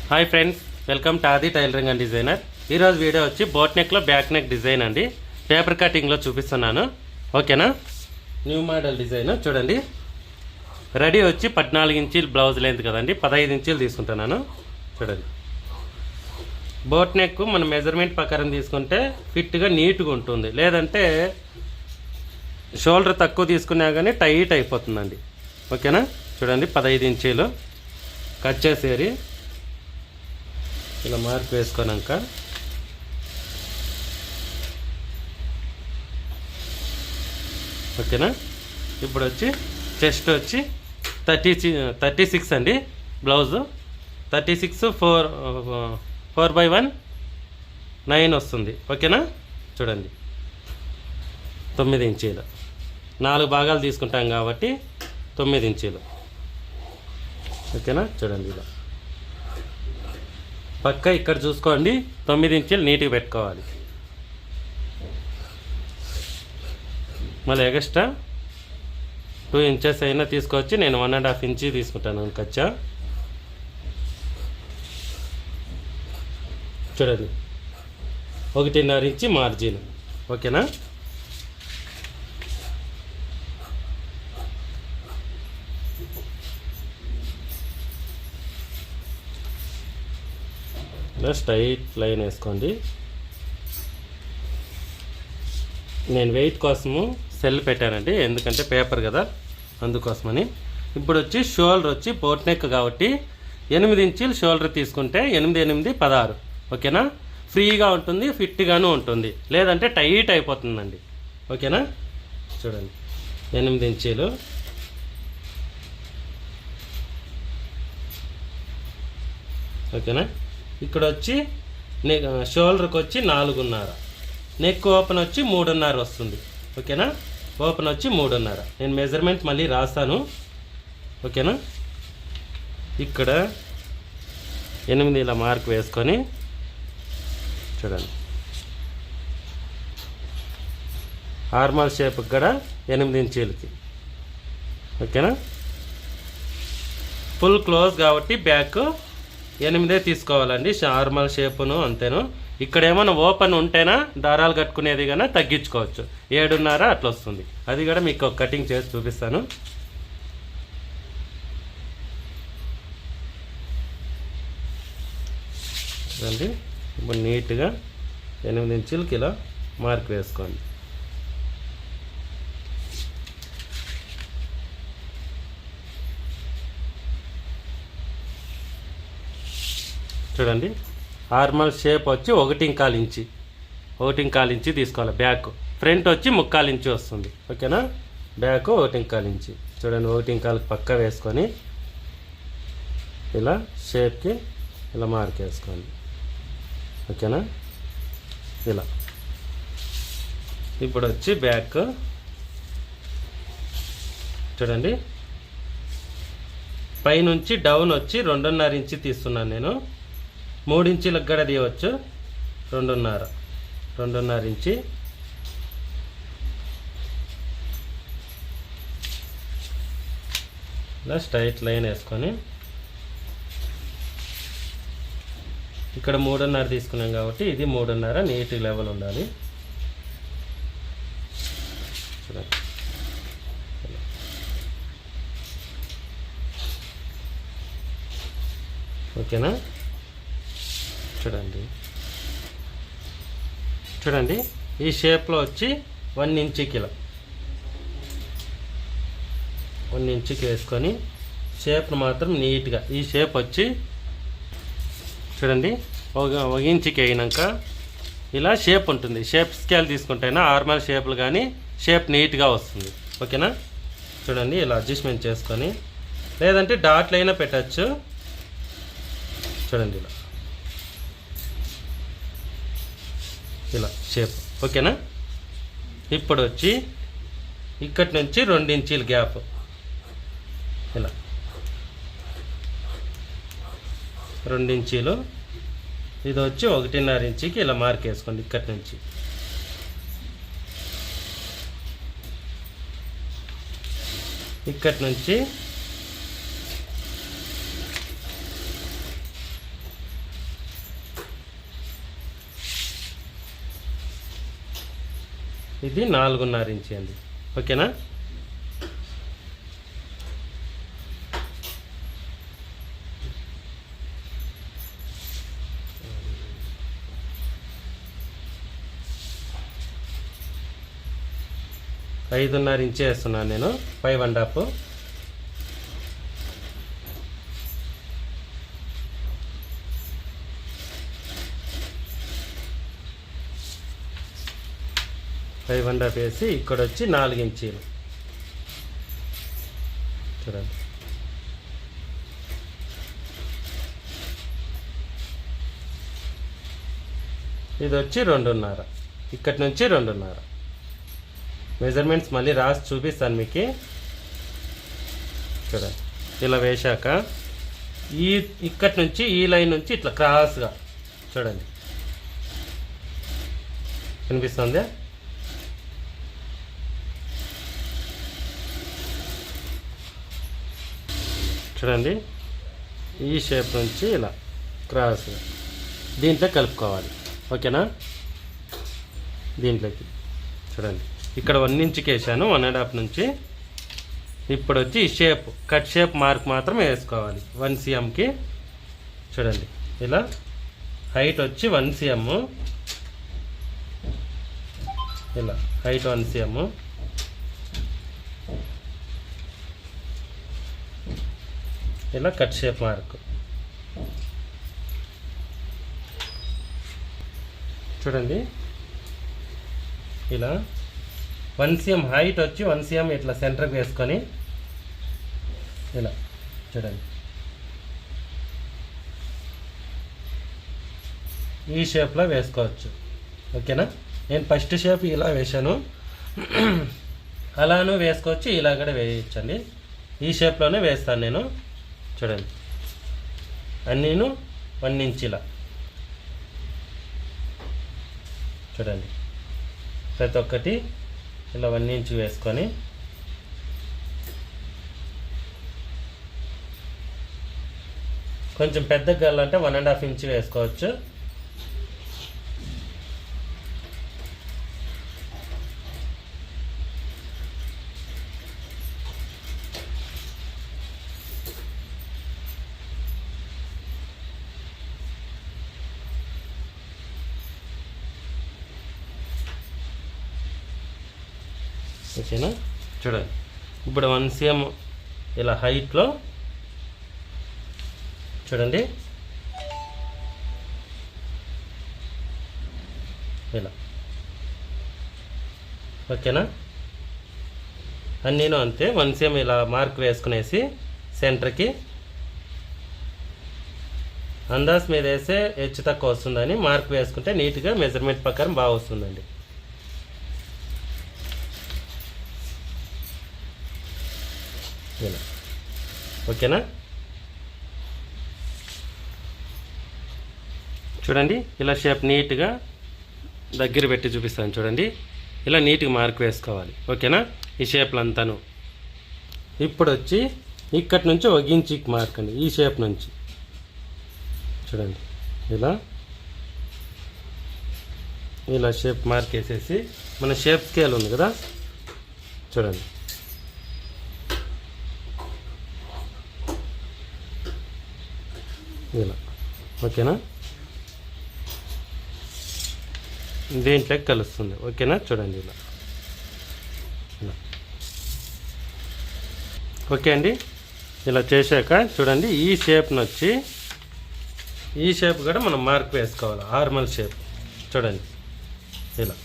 Hi friends, welcome to ఆది tailoring and designer. ఈరోజు video వచ్చి బోట్ నెక్లో బ్యాక్ నెక్ డిజైన్ అండి. పేపర్ కటింగ్లో చూపిస్తున్నాను, ఓకేనా. న్యూ మోడల్ డిజైన్ చూడండి. రెడీ వచ్చి 14 ఇంచీలు బ్లౌజ్ లెంత్ కదండి, 15 ఇంచీలు తీసుకుంటున్నాను. చూడండి, బోట్ నెక్ మన మెజర్మెంట్ ప్రకారం తీసుకుంటే ఫిట్గా నీట్గా ఉంటుంది. లేదంటే షోల్డర్ తక్కువ తీసుకున్నా కానీ టైట్ అయిపోతుందండి, ఓకేనా. చూడండి, 15 ఇంచీలు కట్ చేసేరి ఇలా మార్క్ వేసుకున్నాక ఓకేనా. ఇప్పుడు వచ్చి చెస్ట్ వచ్చి 36 అండి బ్లౌజు. 36 4/1 9 వస్తుంది, ఓకేనా. చూడండి, 9 ఇంచీలు 4 భాగాలు తీసుకుంటాం కాబట్టి 9 ఇంచీలు, ఓకేనా. చూడండి, ఇలా పక్క ఇక్కడ చూసుకోండి, 9 ఇంచీలు నీట్గా పెట్టుకోవాలి. మళ్ళీ ఎక్స్ట్రా 2 ఇంచెస్ అయినా తీసుకోవచ్చు. నేను 1.5 ఇంచ్ తీసుకుంటాను కచ్చా. చూడండి, 1.5 ఇంచ్ మార్జిన్, ఓకేనా. స్ట్రైట్ లైన్ వేసుకోండి. నేను వెయిట్ కోసము సెల్ పెట్టానండి, ఎందుకంటే పేపర్ కదా, అందుకోసమని. ఇప్పుడు వచ్చి షోల్డర్ వచ్చి బోట్ నెక్ కాబట్టి 8 ఇంచీలు షోల్డర్ తీసుకుంటే 8, 8, 16, ఓకేనా. ఫ్రీగా ఉంటుంది, ఫిట్గాను ఉంటుంది. లేదంటే టైట్ అయిపోతుందండి, ఓకేనా. చూడండి, 8 ఇంచీలు, ఓకేనా. ఇక్కడ వచ్చి షోల్డర్కి వచ్చి 4.5, నెక్ ఓపెన్ వచ్చి 3.5 వస్తుంది, ఓకేనా. ఓపెన్ వచ్చి 3.5. నేను మెజర్మెంట్ మళ్ళీ రాస్తాను, ఓకేనా. ఇక్కడ 8 ఇలా మార్క్ వేసుకొని చూడండి, ఆర్మల్ షేప్కి కూడా 8 ఇంచీలకి, ఓకేనా. ఫుల్ క్లోజ్ కాబట్టి బ్యాక్ 8 తీసుకోవాలండి, నార్మల్ షేపును అంతేను. ఇక్కడ ఏమైనా ఓపెన్ ఉంటేనా దారాలు కట్టుకునేది కానీ తగ్గించుకోవచ్చు. 7.5 అట్లా వస్తుంది. అది కూడా మీకు కటింగ్ చేసి చూపిస్తాను. చూడండి, ఇప్పుడు నీట్గా 8 ఇంచులకి ఇలా మార్క్ వేసుకోండి. చూడండి, ఆర్మల్ షేప్ వచ్చి 1.25 ఇంచి, 1.25 ఇంచి తీసుకోవాలి. బ్యాక్ ఫ్రంట్ వచ్చి 3/4 ఇంచి వస్తుంది, ఓకేనా. బ్యాక్ 1.25 ఇంచి. చూడండి, 1.25 పక్క వేసుకొని ఇలా షేప్కి ఇలా మార్క్ వేసుకోండి, ఓకేనా. ఇలా ఇప్పుడు వచ్చి బ్యాక్ చూడండి, పైనుంచి డౌన్ వచ్చి 2.5 ఇంచి తీస్తున్నాను నేను. 3 ఇంచీలకు కూడా తీయవచ్చు. 2.5 ఇంచి, ఇలా స్ట్రైట్ లైన్ వేసుకొని ఇక్కడ 3.5 తీసుకున్నాం కాబట్టి ఇది 3.5 నీట్ లెవెల్ ఉండాలి. చూడండి, ఓకేనా. చూడండి, ఈ షేప్లో వచ్చి 1 ఇంచుకి ఇలా 1 ఇంచుకి వేసుకొని షేప్ను మాత్రం నీట్గా ఈ షేప్ వచ్చి చూడండి 1 ఇంచుకి అయినాక ఇలా షేప్ ఉంటుంది. షేప్ స్కేల్ తీసుకుంటేనా ఆర్మల్ షేప్లు కానీ షేప్ నీట్గా వస్తుంది, ఓకేనా. చూడండి, ఇలా అడ్జస్ట్మెంట్ చేసుకొని లేదంటే డాట్లు అయినా పెట్టచ్చు. చూడండి, ఇలా షేప్, ఓకేనా. ఇప్పుడు వచ్చి ఇక్కడి నుంచి 2 ఇంచీల గ్యాప్ ఇలా 2 ఇంచీలు, ఇది వచ్చి 1.5 ఇంచికి ఇలా మార్క్ వేసుకోండి. ఇక్కడి నుంచి ఇది 4.5 ఇంచి అండి. ఓకేనా? ఐదున్నర ఇంచు వేస్తున్నాను నేను, 5.5. వేసి ఇక్కడ వచ్చి 4 ఇంచీలు చూడండి. ఇది వచ్చి 2.5, ఇక్కడి నుంచి 2.5. మెజర్మెంట్స్ మళ్ళీ రాసి చూపిస్తాను మీకు. చూడండి, ఇలా వేశాక ఇక్కడి నుంచి ఈ లైన్ నుంచి ఇట్లా క్రాస్గా చూడండి, కనిపిస్తుందా? చూడండి, ఈ షేప్ నుంచి ఇలా క్రాస్గా దీంట్లో కలుపుకోవాలి. ఓకేనా? దీంట్లోకి చూడండి, ఇక్కడ 1 ఇంచుకి వేసాను, 1.5 నుంచి. ఇప్పుడు వచ్చి ఈ షేప్, కట్ షేప్ మార్క్ మాత్రం వేసుకోవాలి 1 cmకి. చూడండి, ఇలా హైట్ వచ్చి 1 cm, ఇలా హైట్ 1 cm. ఇలా కట్ షేప్ మార్క్ చూడండి. ఇలా 1 cm హైట్ వచ్చి 1 cm ఇట్లా సెంటర్కి వేసుకొని ఇలా చూడండి, ఈ షేప్లో వేసుకోవచ్చు. ఓకేనా? నేను ఫస్ట్ షేప్ ఇలా వేసాను, అలాను వేసుకోవచ్చు, ఇలా కూడా వేయచ్చండి. ఈ షేప్లోనే వేస్తాను నేను. చూడండి, అన్నీను 1 ఇంచ్ ఇలా చూడండి, ప్రతి ఒక్కటి ఇలా 1 ఇంచ్ వేసుకొని కొంచెం పెద్దగా కావాలంటే 1.5 ఇంచ్ వేసుకోవచ్చు. ఓకేనా? చూడండి, ఇప్పుడు 1 cm ఇలా హైట్లో చూడండి, ఇలా. ఓకేనా? అన్నీను అంతే, 1 cm ఇలా మార్క్ వేసుకునేసి సెంటర్కి అందాజ్ మీద వేస్తే హెచ్చు తక్కువ వస్తుందని మార్క్ వేసుకుంటే నీట్గా మెజర్మెంట్ ప్రకారం బాగా వస్తుందండి. ఇలా. ఓకేనా? చూడండి, ఇలా షేప్ నీట్గా దగ్గర పెట్టి చూపిస్తాను. చూడండి, ఇలా నీట్గా మార్క్ వేసుకోవాలి. ఓకేనా? ఈ షేప్లు అంతాను. ఇప్పుడు వచ్చి ఇక్కడి నుంచి 1 ఇంచుకి మార్క్ అండి, ఈ షేప్ నుంచి చూడండి, ఇలా షేప్ మార్క్ వేసేసి మన షేప్ స్కేల్ ఉంది కదా, చూడండి, ఇలా. ఓకేనా? దీంట్లోకి కలుస్తుంది. ఓకేనా? చూడండి, ఇలా. ఓకే అండి, ఇలా చేశాక చూడండి, ఈ షేప్ని వచ్చి ఈ షేప్ కూడా మనం మార్క్ వేసుకోవాలి, నార్మల్ షేప్. చూడండి, ఇలా.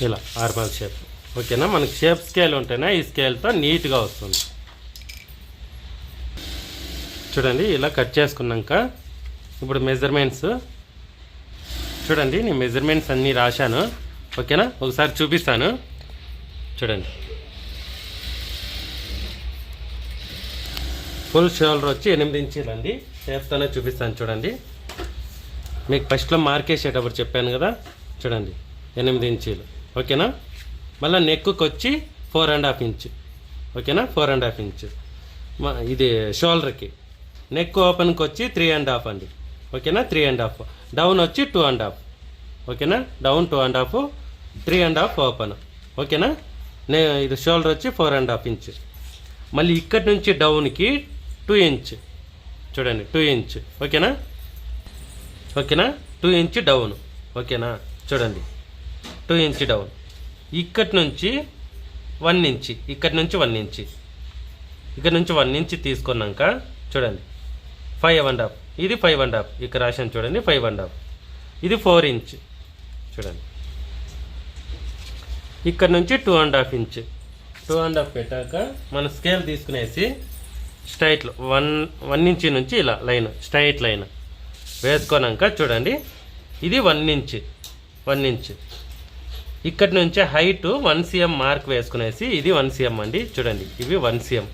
ఇలా నార్మల్ షేప్. ఓకేనా? మనకి షేప్ స్కేల్ ఉంటేనే ఈ స్కేల్తో నీట్గా వస్తుంది. చూడండి, ఇలా కట్ చేసుకున్నాక ఇప్పుడు మెజర్మెంట్స్ చూడండి, నేను మెజర్మెంట్స్ అన్నీ రాశాను. ఓకేనా? ఒకసారి చూపిస్తాను. చూడండి, ఫుల్ షోల్డర్ వచ్చి 8 ఇంచీలు అండి. షేప్తోనే చూపిస్తాను. చూడండి, మీకు ఫస్ట్లో మార్క్ వేసేటప్పుడు చెప్పాను కదా, చూడండి, 8 ఇంచీలు. ఓకేనా. మళ్ళీ నెక్కు వచ్చి 4.5 ఇంచ్. ఓకేనా, 4.5 ఇంచ్. ఇది షోల్డర్కి. నెక్ ఓపెన్కి వచ్చి 3.5 అండి. ఓకేనా, 3.5. డౌన్ వచ్చి 2.5. ఓకేనా, డౌన్ 2.5, 3.5 ఓపెన్. ఓకేనా. ఇది షోల్డర్ వచ్చి 4.5 ఇంచ్. మళ్ళీ ఇక్కడి నుంచి డౌన్కి 2 ఇంచ్. చూడండి, 2 ఇంచ్. ఓకేనా, ఓకేనా, 2 ఇంచ్ డౌన్. ఓకేనా, చూడండి, 2 ఇంచ్ డౌన్. ఇక్కడి నుంచి 1 ఇంచ్, ఇక్కడి నుంచి 1 ఇంచ్, ఇక్కడ నుంచి 1 ఇంచ్ తీసుకున్నాక చూడండి 5.5. ఇది 5.5. ఇక్కడ రాశాను చూడండి, 5.5. ఇది 4 ఇంచ్. చూడండి, ఇక్కడ నుంచి 2.5 ఇంచ్. 2.5 పెట్టాక మన స్కేల్ తీసుకునేసి స్ట్రైట్లో 1 ఇంచ్ నుంచి ఇలా లైన్, స్ట్రైట్ లైన్ వేసుకున్నాక చూడండి, ఇది 1 ఇంచ్. 1 ఇంచ్. ఇక్కడి నుంచి హైట్ 1 cm మార్క్ వేసుకునేసి, ఇది 1 cm అండి. చూడండి, ఇవి 1 cm.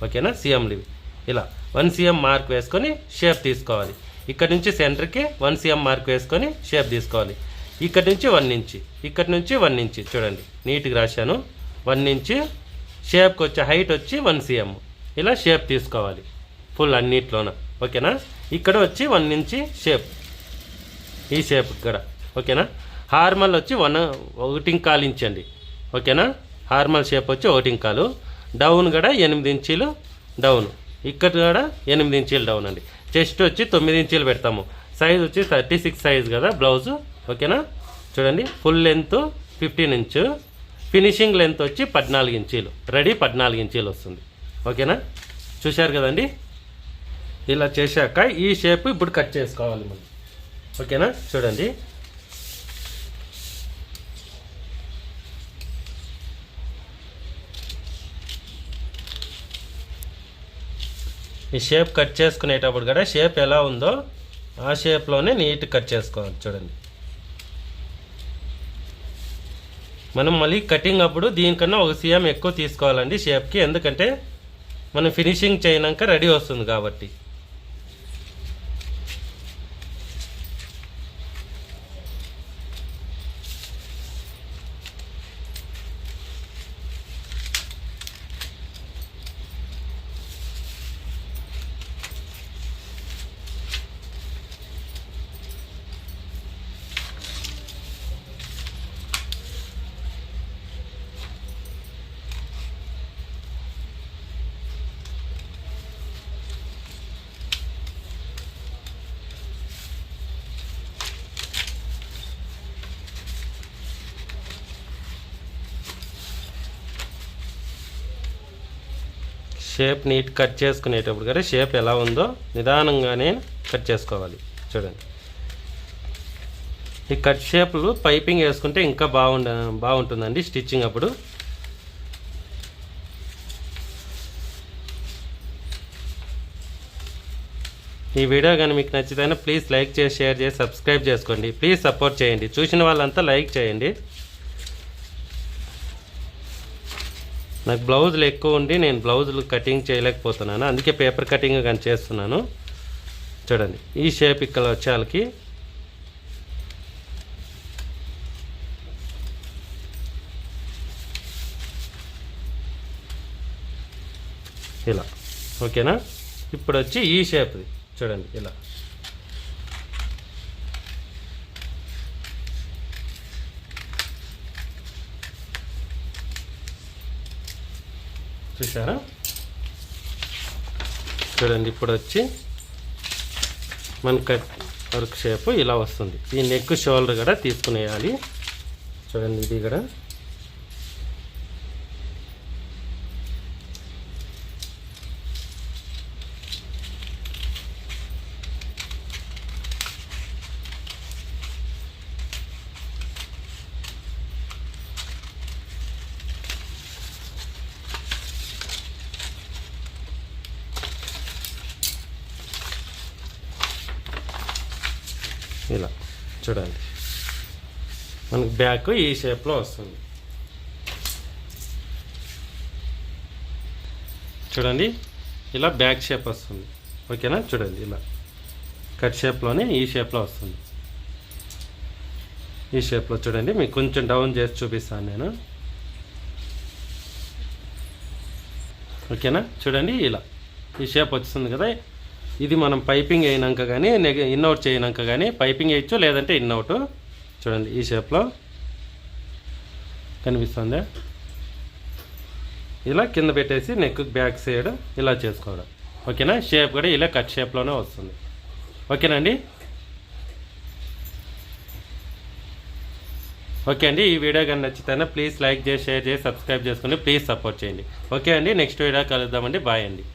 ఓకేనా, cmలు ఇవి. ఇలా 1 cm మార్క్ వేసుకొని షేప్ తీసుకోవాలి. ఇక్కడ నుంచి సెంటర్కి 1 cm మార్క్ వేసుకొని షేప్ తీసుకోవాలి. ఇక్కడ నుంచి 1 ఇంచ్, ఇక్కడ నుంచి 1 ఇంచ్. చూడండి, నీట్గా రాశాను. 1 ఇంచ్ షేప్కి వచ్చే హైట్ వచ్చి 1 cm. ఇలా షేప్ తీసుకోవాలి ఫుల్ అన్నిట్లోన. ఓకేనా. ఇక్కడ వచ్చి 1 ఇంచ్ షేప్, ఈ షేప్ ఇక్కడ. ఓకేనా. హార్మల్ వచ్చి 1.25 ఇంచ్ అండి. ఓకేనా, హార్మల్ షేప్ వచ్చి 1.25. డౌన్ కూడా 8 ఇంచీలు డౌన్. ఇక్కడ కూడా 8 ఇంచీలు డౌన్ అండి. చెస్ట్ వచ్చి 9 ఇంచీలు పెడతాము. సైజ్ వచ్చి 36 సైజ్ కదా బ్లౌజు. ఓకేనా. చూడండి, full length 15 inch, finishing length వచ్చి 14 ఇంచీలు. రెడీ 14 ఇంచీలు వస్తుంది. ఓకేనా, చూశారు కదండి. ఇలా చేశాక ఈ షేప్ ఇప్పుడు కట్ చేసుకోవాలి మనం. ఓకేనా, చూడండి. ఈ షేప్ కట్ చేసుకునేటప్పుడు కూడా షేప్ ఎలా ఉందో ఆ షేప్లోనే నీట్ కట్ చేసుకోవాలి. చూడండి, మనం మళ్ళీ కటింగ్ అప్పుడు దీనికన్నా 1 cm ఎక్కువ తీసుకోవాలండి షేప్కి. ఎందుకంటే మనం ఫినిషింగ్ చేయనాక రెడీ వస్తుంది కాబట్టి. షేప్ నీట్ కట్ చేసుకునేటప్పుడు కదా షేప్ ఎలా ఉందో నిదానంగానే కట్ చేసుకోవాలి. చూడండి, ఈ కట్ షేప్లు పైపింగ్ వేసుకుంటే ఇంకా బాగుంటుందండి స్టిచ్చింగ్ అప్పుడు. ఈ వీడియో కానీ మీకు నచ్చితే ప్లీజ్ లైక్ చేసి, షేర్ చేసి, సబ్స్క్రైబ్ చేసుకోండి. ప్లీజ్ సపోర్ట్ చేయండి. చూసిన వాళ్ళంతా లైక్ చేయండి. నాకు బ్లౌజులు ఎక్కువ ఉండి నేను బ్లౌజులు కటింగ్ చేయలేకపోతున్నాను, అందుకే పేపర్ కటింగ్ కానీ చేస్తున్నాను. చూడండి, ఈ షేప్ ఇక్కడ వచ్చేకి ఇలా. ఓకేనా. ఇప్పుడు వచ్చి ఈ షేప్ చూడండి ఇలా. చూసారా. చూడండి, ఇప్పుడు వచ్చి మన కట్ వర్క్ షేప్ ఇలా వస్తుంది. ఈ నెక్ షోల్డర్ కూడా తీసుకునేయాలి. చూడండి, ఇది కూడా ఇలా. చూడండి, మనకు బ్యాక్ ఈ షేప్లో వస్తుంది. చూడండి, ఇలా బ్యాక్ షేప్ వస్తుంది. ఓకేనా. చూడండి, ఇలా కట్ షేప్లోనే ఈ షేప్లో వస్తుంది. ఈ షేప్లో చూడండి, మీకు కొంచెం డౌన్ చేసి చూపిస్తాను నేను. ఓకేనా, చూడండి ఇలా ఈ షేప్ వస్తుంది కదా. ఇది మనం పైపింగ్ అయినాక కానీ ఇన్అవుట్ చేయనాక కానీ పైపింగ్ వేయచ్చు, లేదంటే ఇన్అవుట్. చూడండి ఈ షేప్లో కనిపిస్తుంది. ఇలా కింద పెట్టేసి నెక్ బ్యాక్ సైడ్ ఇలా చేసుకోవడం. ఓకేనా, షేప్ కూడా ఇలా కట్ షేప్లోనే వస్తుంది. ఓకేనండి. ఓకే అండి, ఈ వీడియో కానీ నచ్చితే ప్లీజ్ లైక్ చేసి, షేర్ చేసి, సబ్స్క్రైబ్ చేసుకుని ప్లీజ్ సపోర్ట్ చేయండి. ఓకే అండి, నెక్స్ట్ వీడియో కలుద్దామండి. బాయ్ అండి.